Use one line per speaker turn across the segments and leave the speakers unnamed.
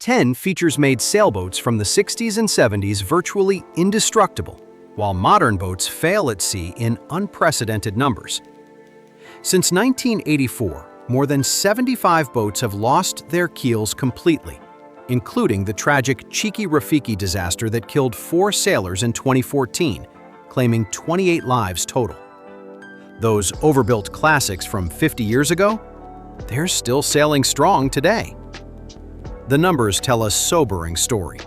10 features made sailboats from the 60s and 70s virtually indestructible, while modern boats fail at sea in unprecedented numbers. Since 1984, more than 75 boats have lost their keels completely, including the tragic Cheeky Rafiki disaster that killed 4 sailors in 2014, claiming 28 lives total. Those overbuilt classics from 50 years ago? They're still sailing strong today. The numbers tell a sobering story.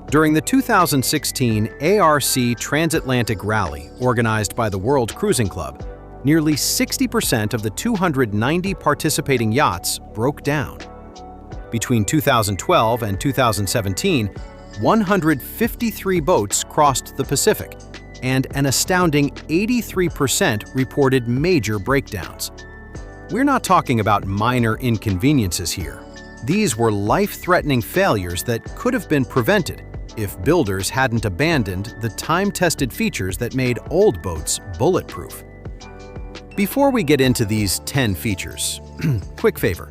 During the 2016 ARC Transatlantic Rally, organized by the World Cruising Club, nearly 60% of the 290 participating yachts broke down. Between 2012 and 2017, 153 boats crossed the Pacific, and an astounding 83% reported major breakdowns. We're not talking about minor inconveniences here. These were life-threatening failures that could have been prevented if builders hadn't abandoned the time-tested features that made old boats bulletproof. Before we get into these 10 features, quick favor.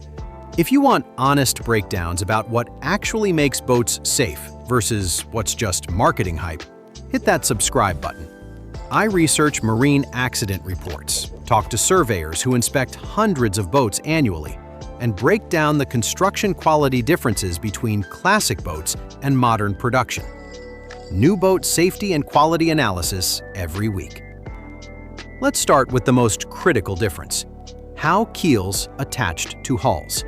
If you want honest breakdowns about what actually makes boats safe versus what's just marketing hype, hit that subscribe button. I research marine accident reports, talk to surveyors who inspect hundreds of boats annually, and break down the construction quality differences between classic boats and modern production. New boat safety and quality analysis every week. Let's start with the most critical difference: how keels attached to hulls.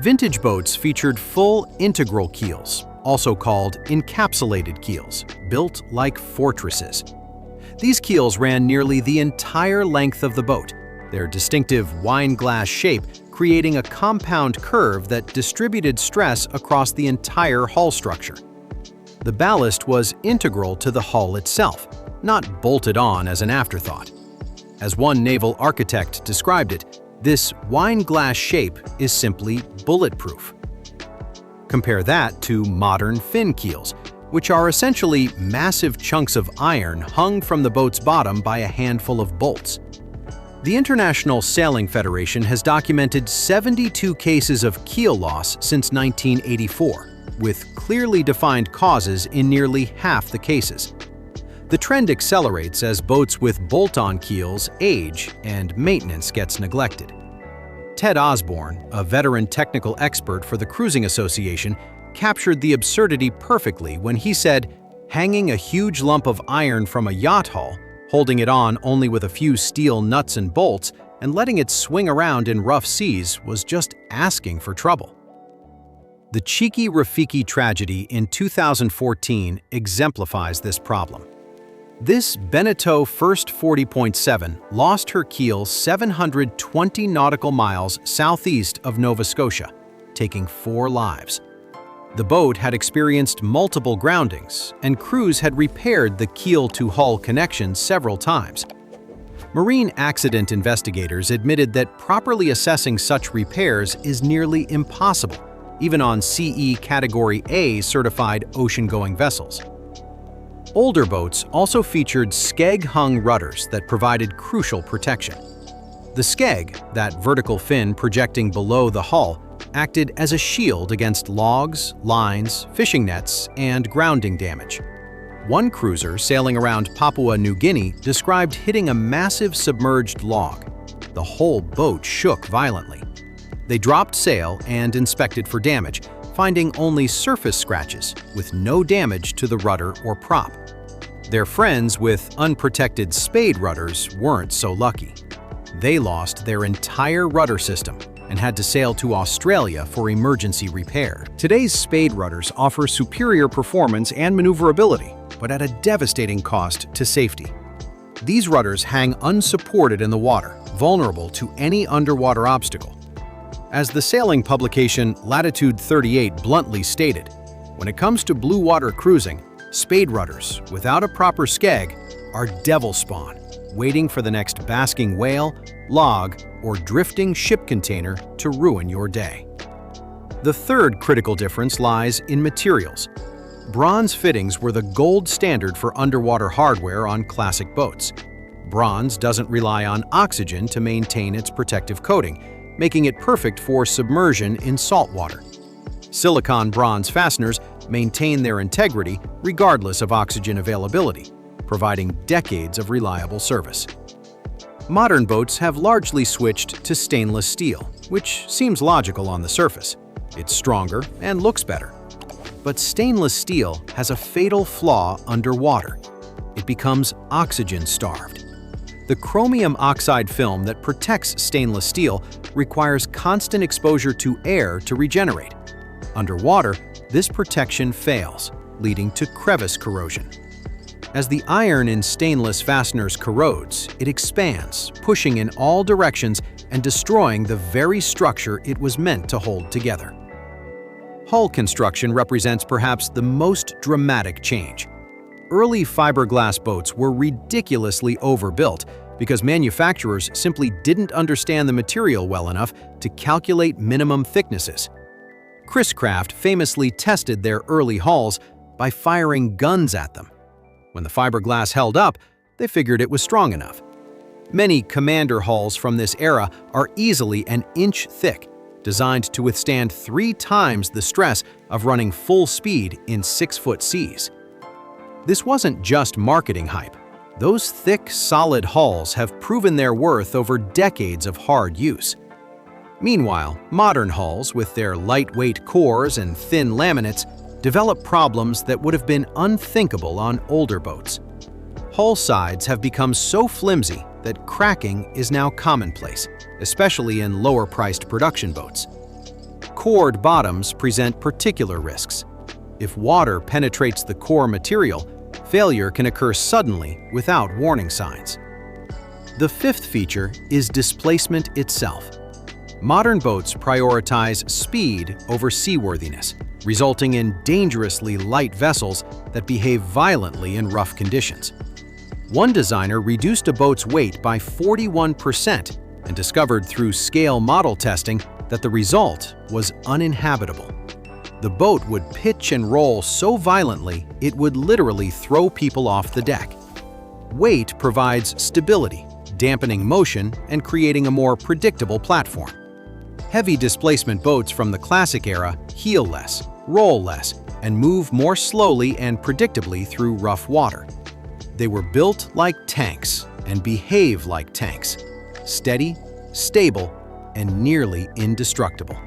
Vintage boats featured full integral keels, also called encapsulated keels, built like fortresses. These keels ran nearly the entire length of the boat, their distinctive wine glass shape creating a compound curve that distributed stress across the entire hull structure. The ballast was integral to the hull itself, not bolted on as an afterthought. As one naval architect described it, this wine glass shape is simply bulletproof. Compare that to modern fin keels, which are essentially massive chunks of iron hung from the boat's bottom by a handful of bolts. The International Sailing Federation has documented 72 cases of keel loss since 1984, with clearly defined causes in nearly half the cases. The trend accelerates as boats with bolt-on keels age and maintenance gets neglected. Ted Osborne, a veteran technical expert for the Cruising Association, captured the absurdity perfectly when he said, "Hanging a huge lump of iron from a yacht hull, holding it on only with a few steel nuts and bolts, and letting it swing around in rough seas was just asking for trouble." The Cheeky Rafiki tragedy in 2014 exemplifies this problem. This Beneteau First 40.7 lost her keel 720 nautical miles southeast of Nova Scotia, taking 4 lives. The boat had experienced multiple groundings, and crews had repaired the keel-to-hull connection several times. Marine accident investigators admitted that properly assessing such repairs is nearly impossible, even on CE Category A certified ocean-going vessels. Older boats also featured skeg-hung rudders that provided crucial protection. The skeg, that vertical fin projecting below the hull, acted as a shield against logs, lines, fishing nets, and grounding damage. One cruiser sailing around Papua New Guinea described hitting a massive submerged log. The whole boat shook violently. They dropped sail and inspected for damage, finding only surface scratches with no damage to the rudder or prop. Their friends with unprotected spade rudders weren't so lucky. They lost their entire rudder system and had to sail to Australia for emergency repair. Today's spade rudders offer superior performance and maneuverability, but at a devastating cost to safety. These rudders hang unsupported in the water, vulnerable to any underwater obstacle. As the sailing publication Latitude 38 bluntly stated, when it comes to blue water cruising, spade rudders without a proper skeg are devil spawn, waiting for the next basking whale, log, or drifting ship container to ruin your day. The third critical difference lies in materials. Bronze fittings were the gold standard for underwater hardware on classic boats. Bronze doesn't rely on oxygen to maintain its protective coating, making it perfect for submersion in salt water. Silicon bronze fasteners maintain their integrity regardless of oxygen availability, providing decades of reliable service. Modern boats have largely switched to stainless steel, which seems logical on the surface. It's stronger and looks better. But stainless steel has a fatal flaw underwater. It becomes oxygen-starved. The chromium oxide film that protects stainless steel requires constant exposure to air to regenerate. Underwater, this protection fails, leading to crevice corrosion. As the iron in stainless fasteners corrodes, it expands, pushing in all directions and destroying the very structure it was meant to hold together. Hull construction represents perhaps the most dramatic change. Early fiberglass boats were ridiculously overbuilt because manufacturers simply didn't understand the material well enough to calculate minimum thicknesses. Chris Craft famously tested their early hulls by firing guns at them. When the fiberglass held up, they figured it was strong enough. Many commander hulls from this era are easily an inch thick, designed to withstand 3 times the stress of running full speed in 6-foot seas. This wasn't just marketing hype. Those thick, solid hulls have proven their worth over decades of hard use. Meanwhile, modern hulls, with their lightweight cores and thin laminates, develop problems that would have been unthinkable on older boats. Hull sides have become so flimsy that cracking is now commonplace, especially in lower-priced production boats. Cored bottoms present particular risks. If water penetrates the core material, failure can occur suddenly without warning signs. The fifth feature is displacement itself. Modern boats prioritize speed over seaworthiness, resulting in dangerously light vessels that behave violently in rough conditions. One designer reduced a boat's weight by 41% and discovered through scale model testing that the result was uninhabitable. The boat would pitch and roll so violently it would literally throw people off the deck. Weight provides stability, dampening motion and creating a more predictable platform. Heavy displacement boats from the classic era heel less, roll less, and move more slowly and predictably through rough water. They were built like tanks and behave like tanks, steady, stable, and nearly indestructible.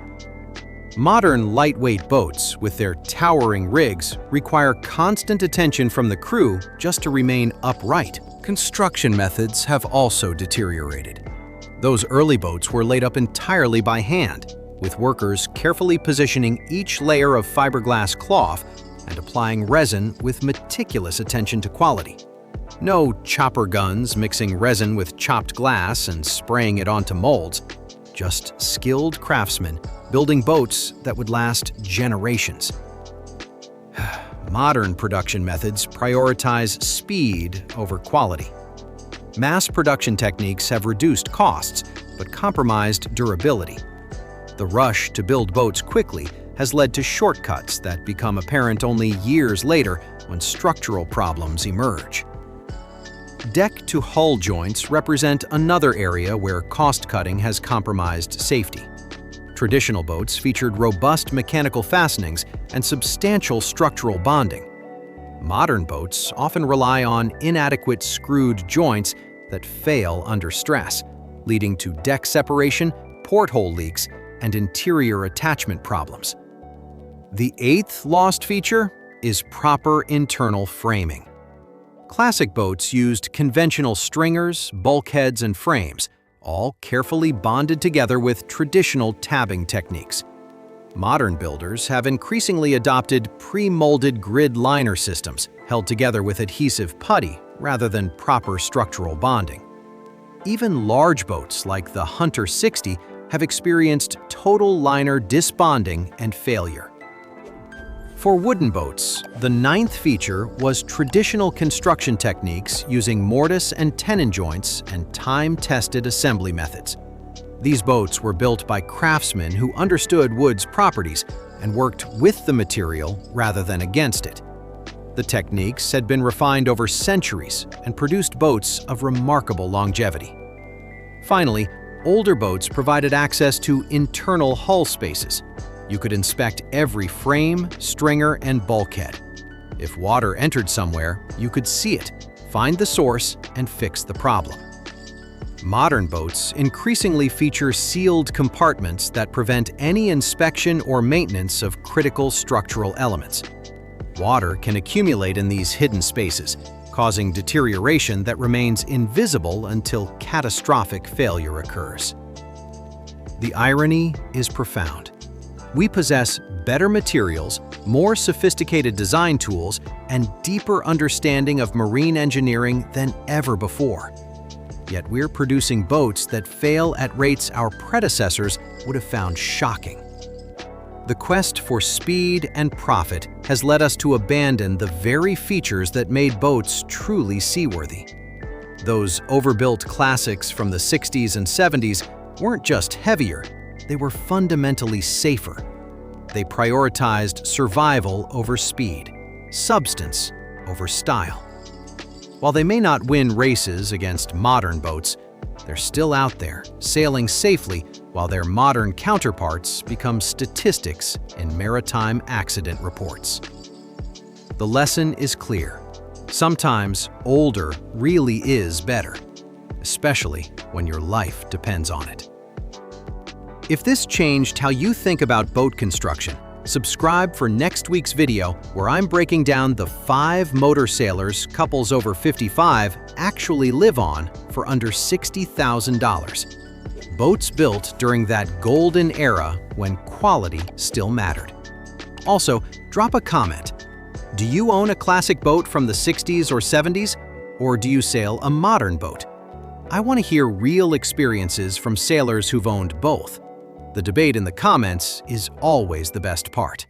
Modern lightweight boats, with their towering rigs, require constant attention from the crew just to remain upright. Construction methods have also deteriorated. Those early boats were laid up entirely by hand, with workers carefully positioning each layer of fiberglass cloth and applying resin with meticulous attention to quality. No chopper guns mixing resin with chopped glass and spraying it onto molds, just skilled craftsmen building boats that would last generations. Modern production methods prioritize speed over quality. Mass production techniques have reduced costs, but compromised durability. The rush to build boats quickly has led to shortcuts that become apparent only years later when structural problems emerge. Deck-to-hull joints represent another area where cost-cutting has compromised safety. Traditional boats featured robust mechanical fastenings and substantial structural bonding. Modern boats often rely on inadequate screwed joints that fail under stress, leading to deck separation, porthole leaks, and interior attachment problems. The eighth lost feature is proper internal framing. Classic boats used conventional stringers, bulkheads, and frames, all carefully bonded together with traditional tabbing techniques. Modern builders have increasingly adopted pre-molded grid liner systems held together with adhesive putty rather than proper structural bonding. Even large boats like the Hunter 60 have experienced total liner disbonding and failure. For wooden boats, the ninth feature was traditional construction techniques using mortise and tenon joints and time-tested assembly methods. These boats were built by craftsmen who understood wood's properties and worked with the material rather than against it. The techniques had been refined over centuries and produced boats of remarkable longevity. Finally, older boats provided access to internal hull spaces. You could inspect every frame, stringer, and bulkhead. If water entered somewhere, you could see it, find the source, and fix the problem. Modern boats increasingly feature sealed compartments that prevent any inspection or maintenance of critical structural elements. Water can accumulate in these hidden spaces, causing deterioration that remains invisible until catastrophic failure occurs. The irony is profound. We possess better materials, more sophisticated design tools, and deeper understanding of marine engineering than ever before. Yet we're producing boats that fail at rates our predecessors would have found shocking. The quest for speed and profit has led us to abandon the very features that made boats truly seaworthy. Those overbuilt classics from the 60s and 70s weren't just heavier, they were fundamentally safer. They prioritized survival over speed, substance over style. While they may not win races against modern boats, they're still out there, sailing safely while their modern counterparts become statistics in maritime accident reports. The lesson is clear. Sometimes older really is better, especially when your life depends on it. If this changed how you think about boat construction, subscribe for next week's video where I'm breaking down the 5 motor sailors couples over 55 actually live on for under $60,000. Boats built during that golden era when quality still mattered. Also, drop a comment. Do you own a classic boat from the 60s or 70s? Or do you sail a modern boat? I want to hear real experiences from sailors who've owned both. The debate in the comments is always the best part.